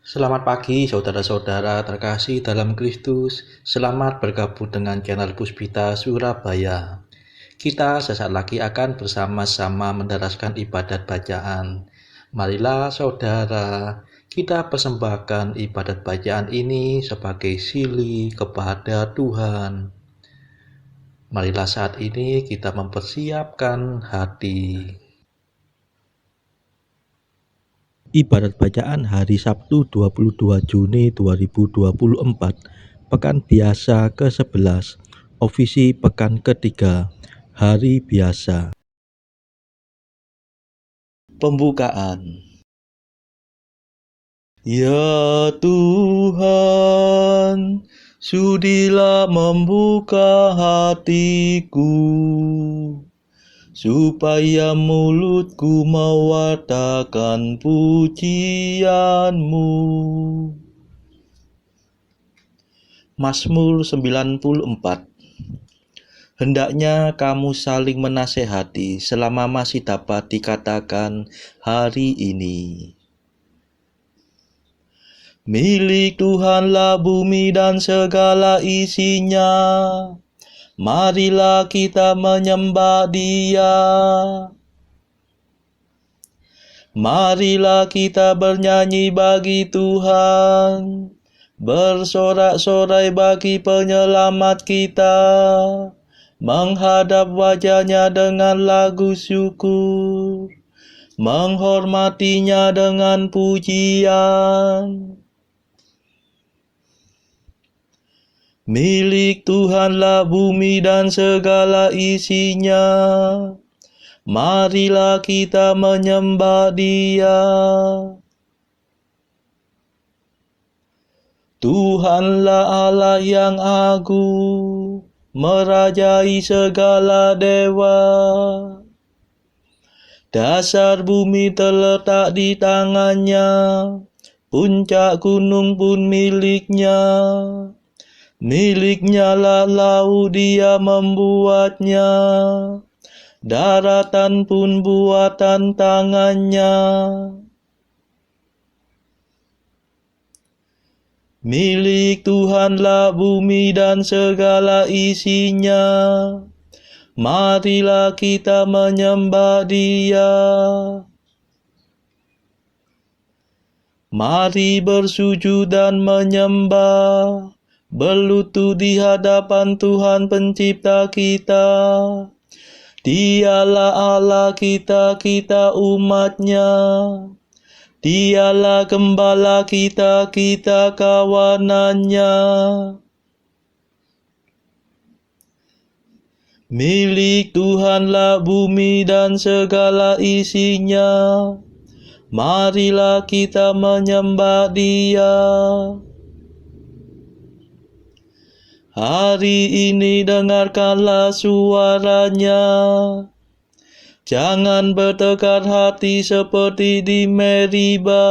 Selamat pagi saudara-saudara terkasih dalam Kristus. Selamat bergabung dengan channel Puspita Surabaya. Kita sesaat lagi akan bersama-sama mendaraskan ibadat bacaan. Marilah saudara, kita persembahkan ibadat bacaan ini sebagai sili kepada Tuhan. Marilah saat ini kita mempersiapkan hati. Ibadat bacaan hari Sabtu 22 Juni 2024, Pekan Biasa ke-11, Ofisi Pekan ketiga, Hari Biasa. Pembukaan. Ya Tuhan, sudilah membuka hatiku, supaya mulutku mewartakan pujian-Mu. Mazmur 94. Hendaknya kamu saling menasehati selama masih dapat dikatakan hari ini. Milik Tuhanlah bumi dan segala isinya. Marilah kita menyembah Dia. Marilah kita bernyanyi bagi Tuhan, bersorak-sorai bagi penyelamat kita, menghadap wajah-Nya dengan lagu syukur, menghormatinya dengan pujian. Milik Tuhanlah bumi dan segala isinya. Marilah kita menyembah Dia. Tuhanlah Allah yang agung, merajai segala dewa. Dasar bumi terletak di tangan-Nya, puncak gunung pun milik-Nya. Milik-Nya lah laut, Dia membuatnya, daratan pun buatan tangan-Nya. Milik Tuhanlah bumi dan segala isinya. Marilah kita menyembah Dia. Mari bersujud dan menyembah, berlutut di hadapan Tuhan Pencipta kita. Dialah Allah kita, kita umat-Nya. Dialah gembala kita, kita kawanan-Nya. Milik Tuhanlah bumi dan segala isinya. Marilah kita menyembah Dia. Hari ini dengarkanlah suara-Nya. Jangan bertekad hati seperti di Meriba,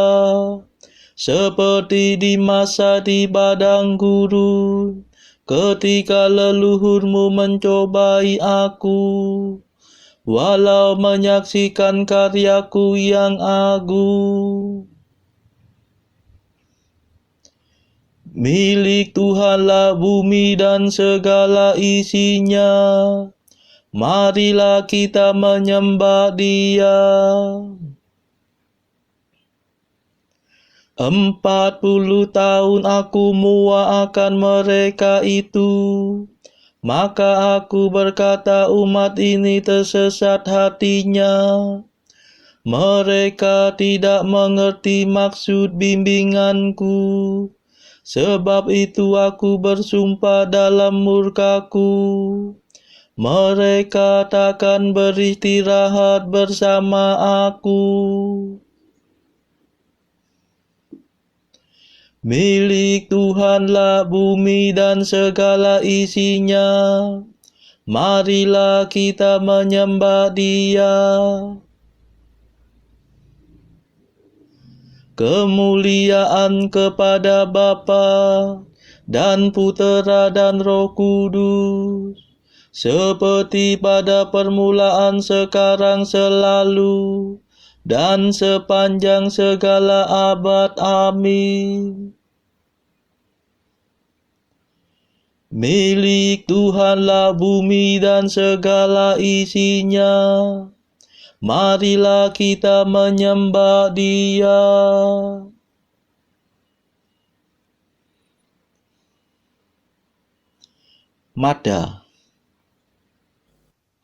seperti di masa di padang gurun, ketika leluhurmu mencobai aku, walau menyaksikan karyaku yang agung. Milik Tuhanlah bumi dan segala isinya. Marilah kita menyembah Dia. 40 tahun aku muakkan mereka itu. Maka aku berkata, umat ini tersesat hatinya. Mereka tidak mengerti maksud bimbinganku. Sebab itu aku bersumpah dalam murkaku, mereka takkan beristirahat bersama aku. Milik Tuhanlah bumi dan segala isinya. Marilah kita menyembah Dia. Kemuliaan kepada Bapa dan Putera dan Roh Kudus, seperti pada permulaan, sekarang, selalu, dan sepanjang segala abad. Amin. Milik Tuhanlah bumi dan segala isinya. Marilah kita menyembah Dia. Mada.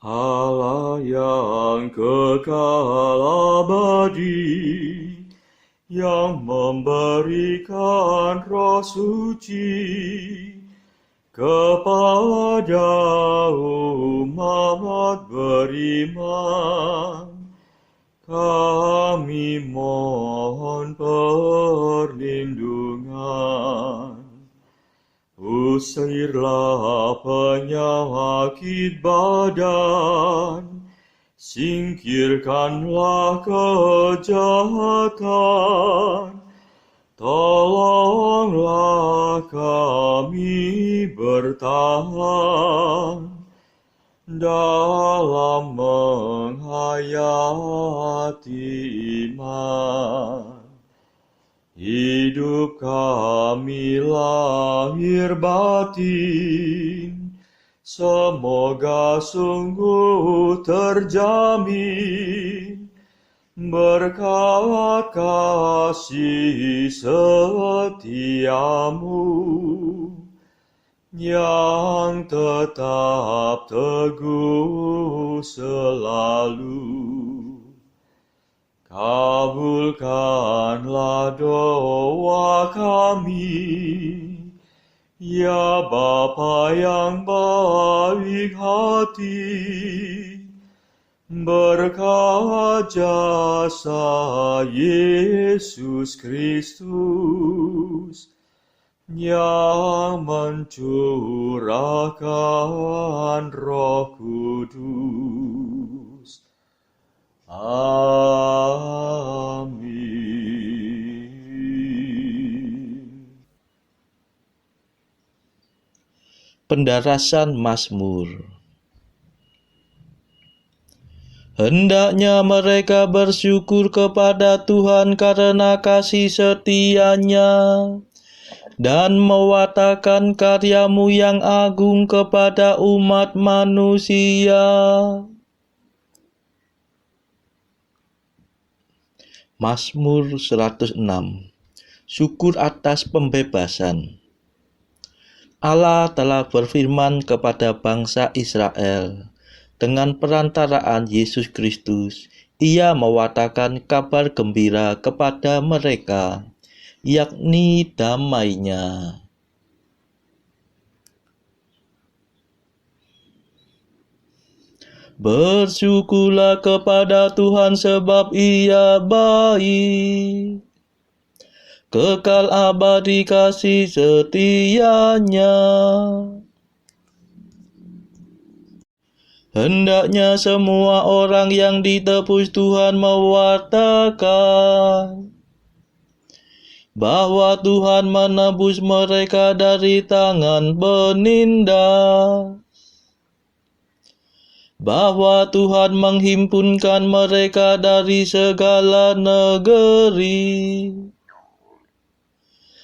Allah yang kekal abadi, yang memberikan Roh Suci kepada umat beriman, kami mohon perlindungan. Usirlah penyakit badan, singkirkanlah kejahatan, tolonglah kami bertahan dalam menghayati iman. Hidup kami lahir batin, semoga sungguh terjamin berkat kasih setiamu yang tetap teguh selalu. Kabulkanlah doa kami, ya Bapa yang baik hati, berkat jasa Yesus Kristus yang mencurahkan Roh Kudus. Amin. Pendarasan Mazmur. Hendaknya mereka bersyukur kepada Tuhan karena kasih setia-Nya, dan mewatakan karya-Mu yang agung kepada umat manusia. Mazmur 106. Syukur atas pembebasan. Allah telah berfirman kepada bangsa Israel. Dengan perantaraan Yesus Kristus, Ia mewatakan kabar gembira kepada mereka, yakni damai-Nya. Bersyukurlah kepada Tuhan sebab Ia baik. Kekal abadi kasih setia-Nya. Hendaknya semua orang yang ditebus Tuhan mewatakan bahwa Tuhan menebus mereka dari tangan penindas, bahwa Tuhan menghimpunkan mereka dari segala negeri,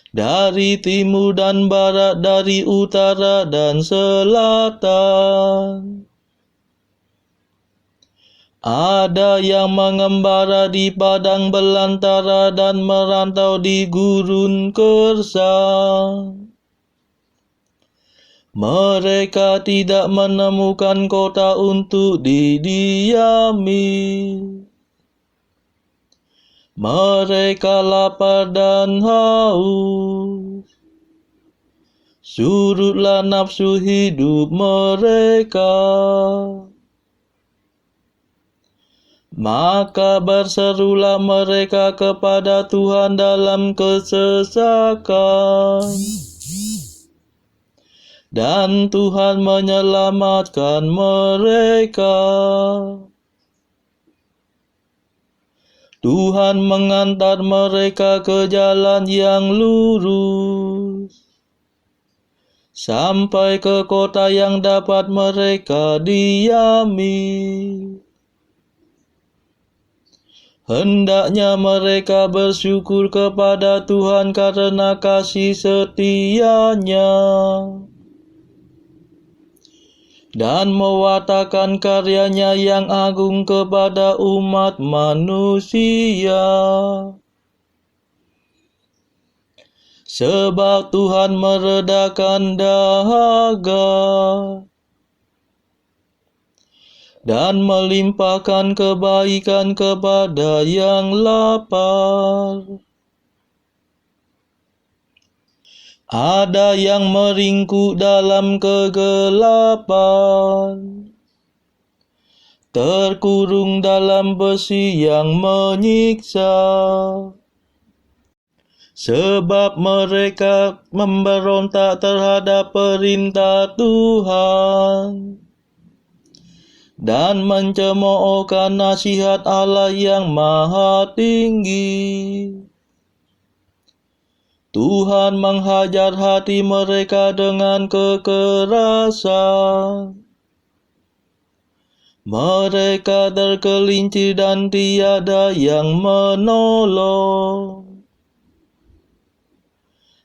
dari timur dan barat, dari utara dan selatan. Ada yang mengembara di padang belantara dan merantau di gurun gersang. Mereka tidak menemukan kota untuk didiami. Mereka lapar dan haus. Surutlah nafsu hidup mereka. Maka berserulah mereka kepada Tuhan dalam kesesakan, dan Tuhan menyelamatkan mereka. Tuhan mengantar mereka ke jalan yang lurus, sampai ke kota yang dapat mereka diami. Hendaknya mereka bersyukur kepada Tuhan karena kasih setia-Nya dan mewartakan karya-Nya yang agung kepada umat manusia. Sebab Tuhan meredakan dahaga dan melimpahkan kebaikan kepada yang lapar. Ada yang meringkuk dalam kegelapan, terkurung dalam besi yang menyiksa. Sebab mereka memberontak terhadap perintah Tuhan dan mencemoohkan nasihat Allah yang Maha Tinggi. Tuhan menghajar hati mereka dengan kekerasan. Mereka tergelincir dan tiada yang menolong.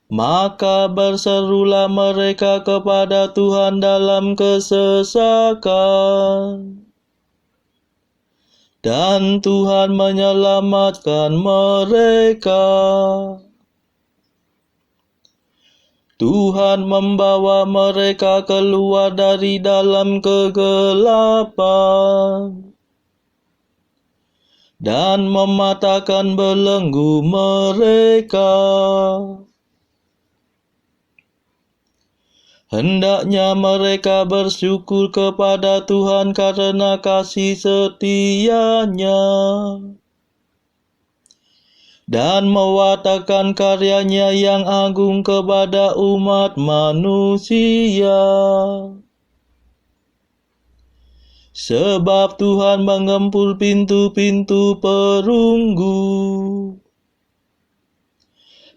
Maka berserulah mereka kepada Tuhan dalam kesesakan, dan Tuhan menyelamatkan mereka. Tuhan membawa mereka keluar dari dalam kegelapan dan mematahkan belenggu mereka. Hendaknya mereka bersyukur kepada Tuhan karena kasih setia-Nya dan mewartakan karya-Nya yang agung kepada umat manusia. Sebab Tuhan mengempul pintu-pintu perunggu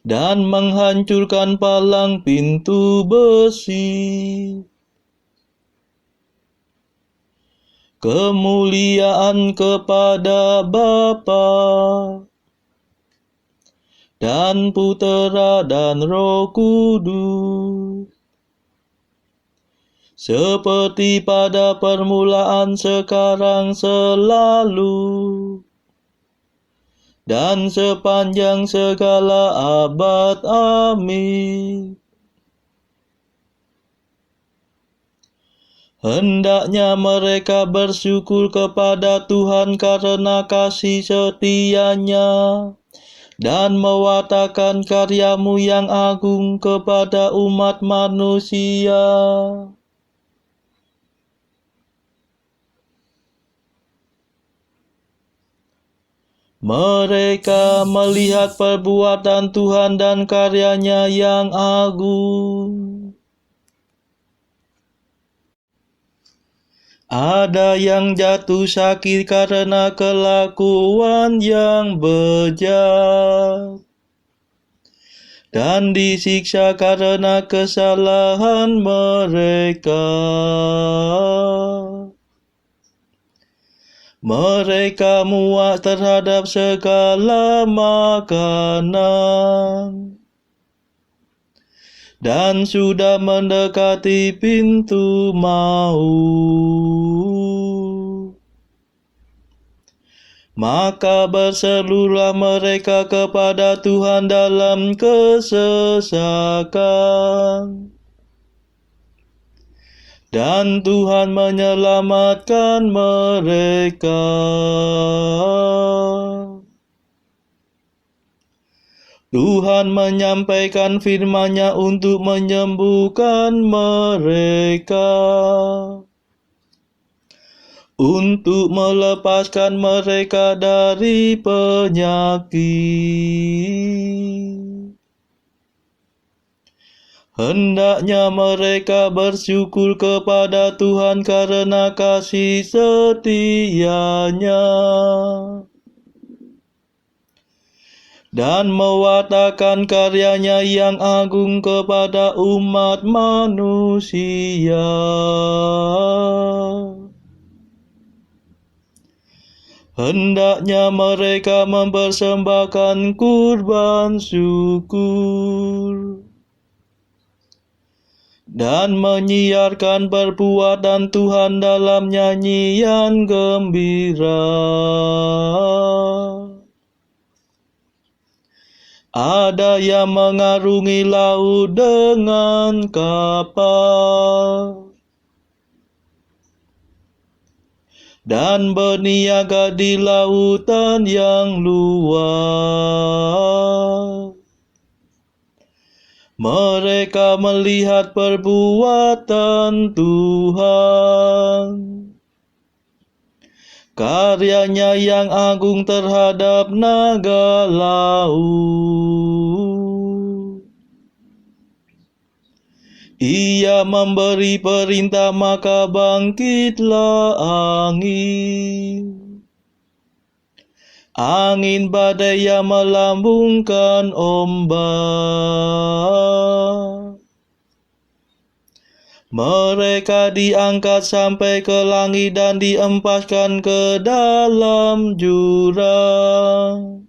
dan menghancurkan palang pintu besi. Kemuliaan kepada Bapa dan Putera dan Roh Kudus, seperti pada permulaan, sekarang, selalu, dan sepanjang segala abad. Amin. Hendaknya mereka bersyukur kepada Tuhan karena kasih setia-Nya dan mewartakan karya-Mu yang agung kepada umat manusia. Mereka melihat perbuatan Tuhan dan karya-Nya yang agung. Ada yang jatuh sakit karena kelakuan yang bejat, dan disiksa karena kesalahan mereka. Mereka muak terhadap segala makanan dan sudah mendekati pintu maut. Maka berserulah mereka kepada Tuhan dalam kesesakan, dan Tuhan menyelamatkan mereka. Tuhan menyampaikan firman-Nya untuk menyembuhkan mereka, untuk melepaskan mereka dari penyakit. Hendaknya mereka bersyukur kepada Tuhan karena kasih setia-Nya dan mewartakan karya-Nya yang agung kepada umat manusia. Hendaknya mereka mempersembahkan kurban syukur dan menyiarkan perbuatan Tuhan dalam nyanyian gembira. Ada yang mengarungi laut dengan kapal dan berniaga di lautan yang luas. Mereka melihat perbuatan Tuhan, karyanya yang agung terhadap naga laut. Ia memberi perintah maka bangkitlah angin. Angin badai yang melambungkan ombak. Mereka diangkat sampai ke langit dan diempaskan ke dalam jurang.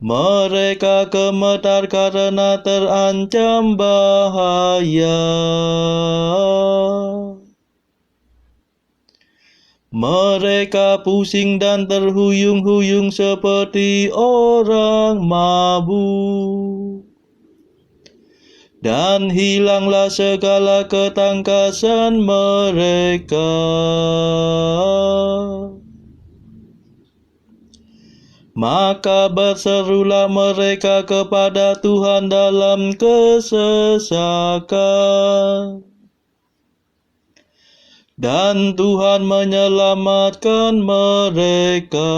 Mereka gemetar karena terancam bahaya. Mereka pusing dan terhuyung-huyung seperti orang mabuk. Dan hilanglah segala ketangkasan mereka. Maka berserulah mereka kepada Tuhan dalam kesesakan. Dan Tuhan menyelamatkan mereka.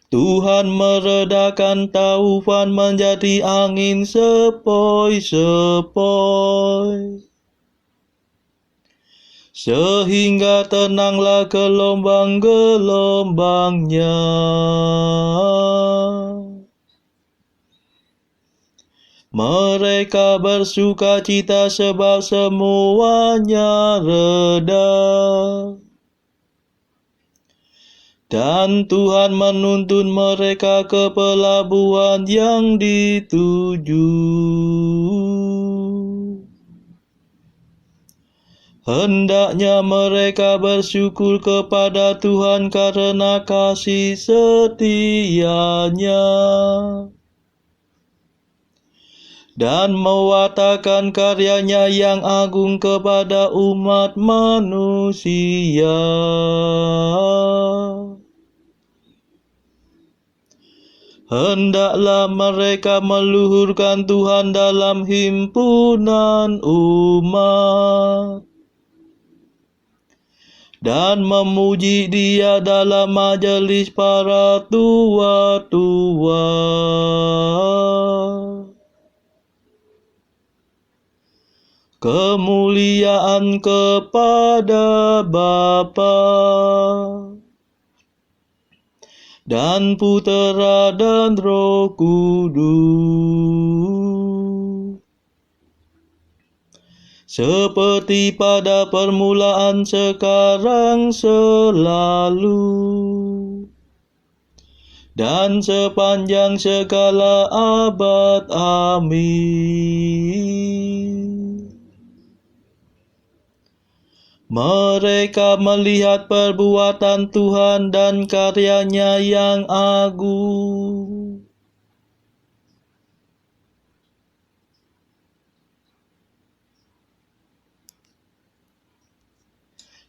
Tuhan meredakan taufan menjadi angin sepoi-sepoi. Sehingga tenanglah gelombang-gelombangnya. Mereka bersuka cita sebab semuanya reda. Dan Tuhan menuntun mereka ke pelabuhan yang dituju. Hendaknya mereka bersyukur kepada Tuhan karena kasih setia-Nya dan mewartakan karya-Nya yang agung kepada umat manusia. Hendaklah mereka meluhurkan Tuhan dalam himpunan umat dan memuji Dia dalam majelis para tua-tua. Kemuliaan kepada Bapa dan Putera dan Roh Kudus, seperti pada permulaan, sekarang, selalu, dan sepanjang segala abad. Amin. Mereka melihat perbuatan Tuhan dan karya-Nya yang agung.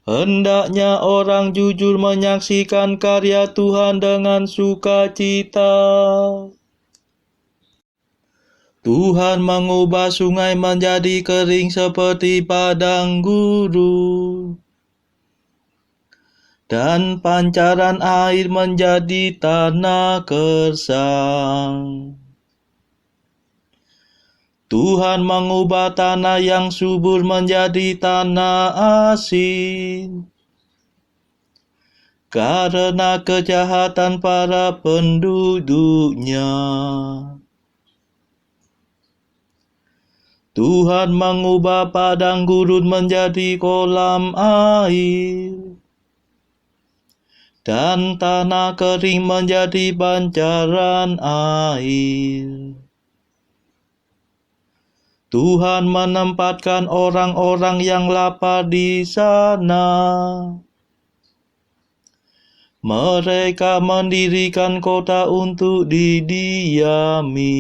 Hendaknya orang jujur menyaksikan karya Tuhan dengan sukacita. Tuhan mengubah sungai menjadi kering seperti padang gurun, dan pancaran air menjadi tanah gersang. Tuhan mengubah tanah yang subur menjadi tanah asin, karena kejahatan para penduduknya. Tuhan mengubah padang gurun menjadi kolam air, dan tanah kering menjadi pancaran air. Tuhan menempatkan orang-orang yang lapar di sana. Mereka mendirikan kota untuk didiami.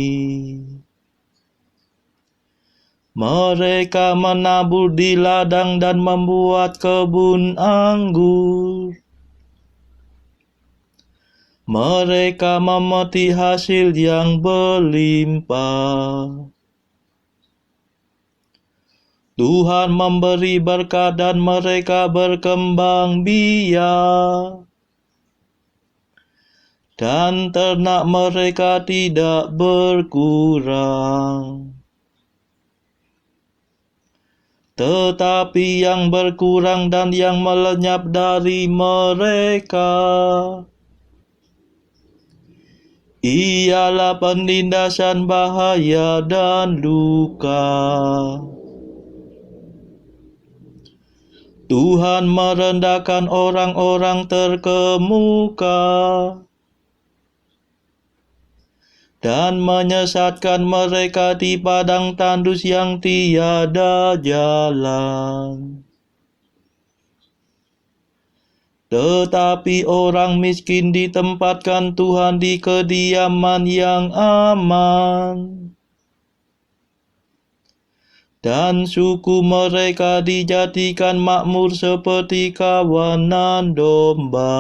Mereka menabur di ladang dan membuat kebun anggur. Mereka memetik hasil yang berlimpah. Tuhan memberi berkat dan mereka berkembang biak. Dan ternak mereka tidak berkurang. Tetapi yang berkurang dan yang melenyap dari mereka ialah penindasan, bahaya, dan luka. Tuhan merendahkan orang-orang terkemuka dan menyesatkan mereka di padang tandus yang tiada jalan. Tetapi orang miskin ditempatkan Tuhan di kediaman yang aman, dan suku mereka dijadikan makmur seperti kawanan domba.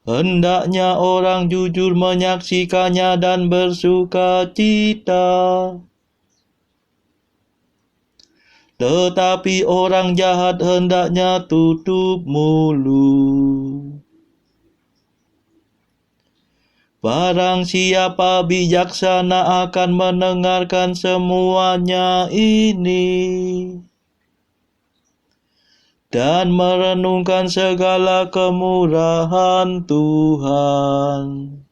Hendaknya orang jujur menyaksikannya dan bersuka cita. Tetapi orang jahat hendaknya tutup mulut. Barang siapa bijaksana akan mendengarkan semuanya ini, dan merenungkan segala kemurahan Tuhan.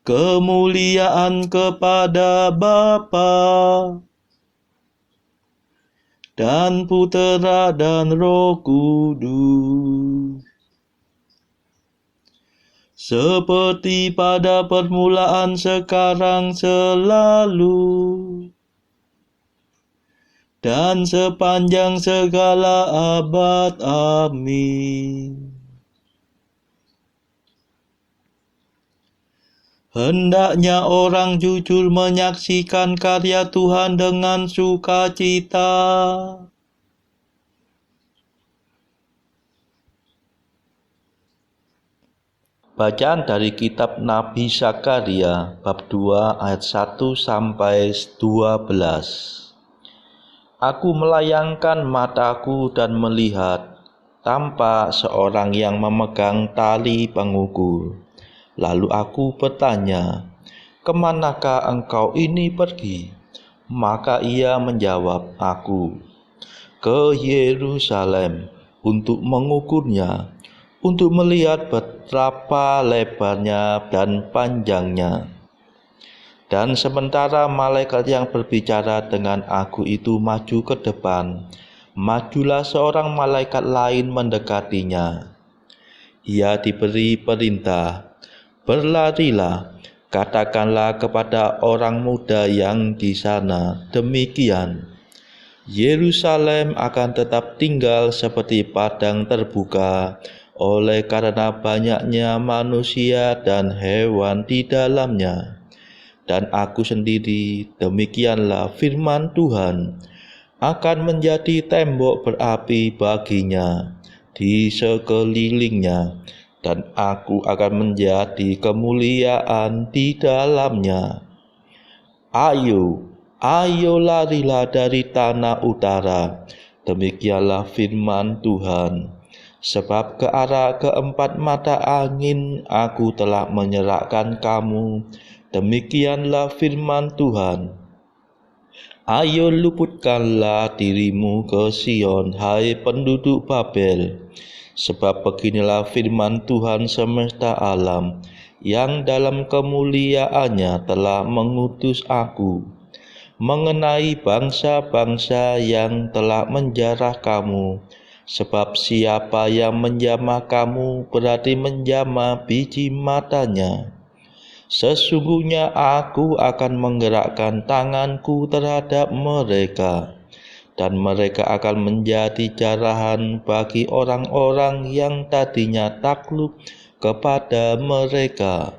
Kemuliaan kepada Bapa dan Putera dan Roh Kudus, seperti pada permulaan, sekarang, selalu, dan sepanjang segala abad. Amin. Hendaknya orang jujur menyaksikan karya Tuhan dengan sukacita. Bacaan dari kitab Nabi Zakaria bab 2 ayat 1 sampai 12. Aku melayangkan mataku dan melihat, tampak seorang yang memegang tali pengukur. Lalu aku bertanya, kemanakah engkau ini pergi? Maka ia menjawab aku, ke Yerusalem untuk mengukurnya, untuk melihat betapa lebarnya dan panjangnya. Dan sementara malaikat yang berbicara dengan aku itu maju ke depan, majulah seorang malaikat lain mendekatinya. Ia diberi perintah, berlarilah, katakanlah kepada orang muda yang di sana, demikian, Yerusalem akan tetap tinggal seperti padang terbuka, oleh karena banyaknya manusia dan hewan di dalamnya. Dan aku sendiri, demikianlah firman Tuhan, akan menjadi tembok berapi baginya di sekelilingnya, dan aku akan menjadi kemuliaan di dalamnya. Ayo, larilah dari tanah utara, demikianlah firman Tuhan. Sebab ke arah keempat mata angin aku telah menyerahkan kamu, demikianlah firman Tuhan. Ayo luputkanlah dirimu ke Sion, hai penduduk Babel. Sebab beginilah firman Tuhan semesta alam, yang dalam kemuliaannya telah mengutus aku mengenai bangsa-bangsa yang telah menjarah kamu. Sebab siapa yang menjamah kamu berarti menjamah biji matanya. Sesungguhnya aku akan menggerakkan tanganku terhadap mereka, dan mereka akan menjadi jarahan bagi orang-orang yang tadinya takluk kepada mereka.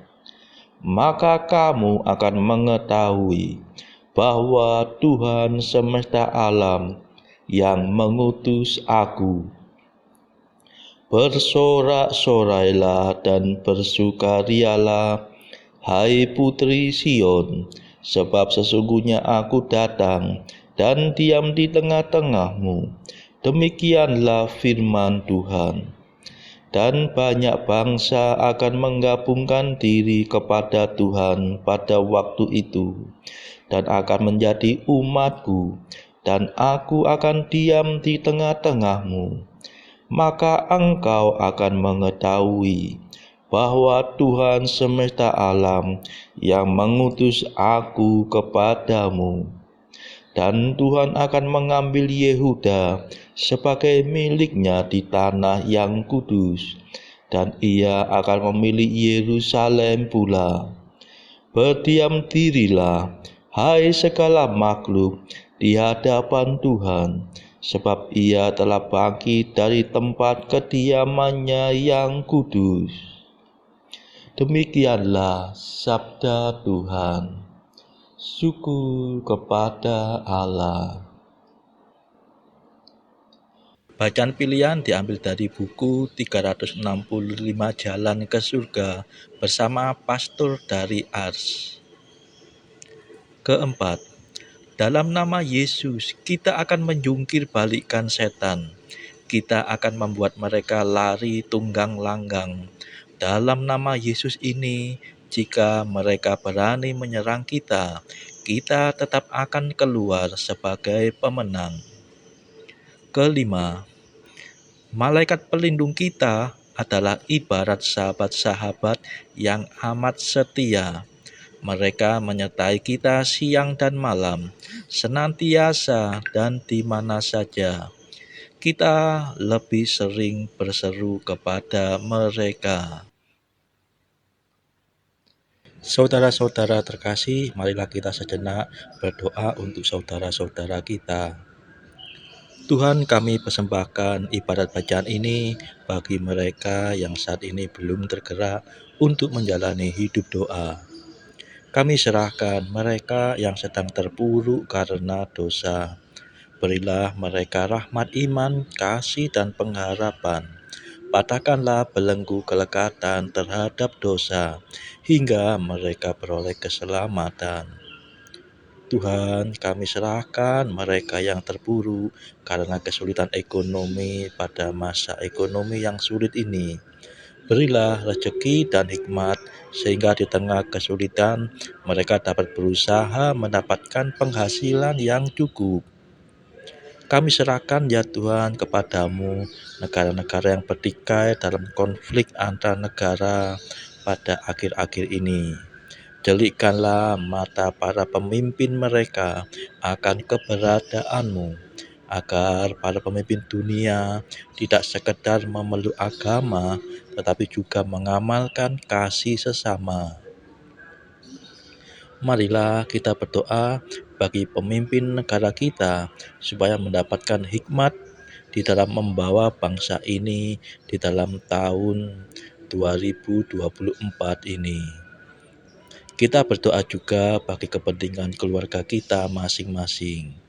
Maka kamu akan mengetahui bahwa Tuhan semesta alam yang mengutus aku. Bersorak-sorailah dan bersukarialah, hai putri Sion, sebab sesungguhnya aku datang dan diam di tengah-tengahmu. Demikianlah firman Tuhan. Dan banyak bangsa akan menggabungkan diri kepada Tuhan pada waktu itu, dan akan menjadi umatku, dan aku akan diam di tengah-tengahmu. Maka engkau akan mengetahui bahwa Tuhan semesta alam yang mengutus aku kepadamu. Dan Tuhan akan mengambil Yehuda sebagai miliknya di tanah yang kudus, dan ia akan memilih Yerusalem pula. Berdiam dirilah, hai segala makhluk, di hadapan Tuhan, sebab ia telah bangkit dari tempat kediamannya yang kudus. Demikianlah sabda Tuhan. Syukur kepada Allah. Bacaan pilihan diambil dari buku 365 Jalan ke Surga bersama Pastor dari Ars. Keempat, dalam nama Yesus kita akan menjungkir balikkan setan. Kita akan membuat mereka lari tunggang langgang. Dalam nama Yesus ini, jika mereka berani menyerang kita, kita tetap akan keluar sebagai pemenang. Kelima, malaikat pelindung kita adalah ibarat sahabat-sahabat yang amat setia. Mereka menyertai kita siang dan malam, senantiasa dan di mana saja. Kita lebih sering berseru kepada mereka. Saudara-saudara terkasih, marilah kita sejenak berdoa untuk saudara-saudara kita. Tuhan, kami persembahkan ibadat bacaan ini bagi mereka yang saat ini belum tergerak untuk menjalani hidup doa. Kami serahkan mereka yang sedang terpuruk karena dosa. Berilah mereka rahmat iman, kasih, dan pengharapan. Patahkanlah belenggu kelekatan terhadap dosa, hingga mereka beroleh keselamatan. Tuhan, kami serahkan mereka yang terpuruk karena kesulitan ekonomi pada masa ekonomi yang sulit ini. Berilah rezeki dan hikmat, sehingga di tengah kesulitan mereka dapat berusaha mendapatkan penghasilan yang cukup. Kami serahkan ya Tuhan kepadamu negara-negara yang bertikai dalam konflik antar negara pada akhir-akhir ini. Delikkanlah mata para pemimpin mereka akan keberadaanmu, agar para pemimpin dunia tidak sekedar memeluk agama, tetapi juga mengamalkan kasih sesama. Marilah kita berdoa bagi pemimpin negara kita supaya mendapatkan hikmat di dalam membawa bangsa ini di dalam tahun 2024 ini. Kita berdoa juga bagi kepentingan keluarga kita masing-masing.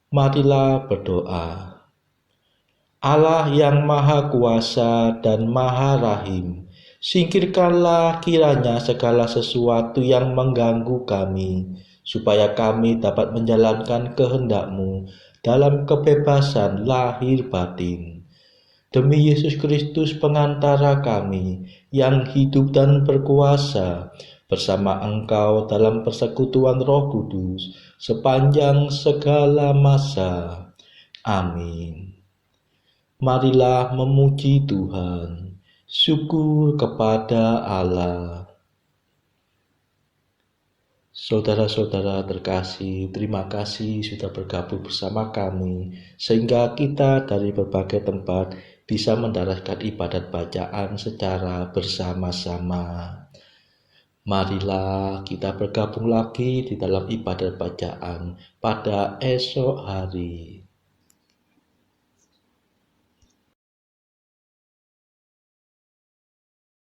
Marilah berdoa. Allah yang Maha Kuasa dan Maha Rahim, singkirkanlah kiranya segala sesuatu yang mengganggu kami, supaya kami dapat menjalankan kehendak-Mu dalam kebebasan lahir batin. Demi Yesus Kristus pengantara kami, yang hidup dan berkuasa bersama Engkau dalam persekutuan Roh Kudus sepanjang segala masa. Amin. Marilah memuji Tuhan. Syukur kepada Allah. Saudara-saudara terkasih, terima kasih sudah bergabung bersama kami, sehingga kita dari berbagai tempat bisa mendaraskan ibadat bacaan secara bersama-sama. Marilah kita bergabung lagi di dalam ibadat bacaan pada esok hari.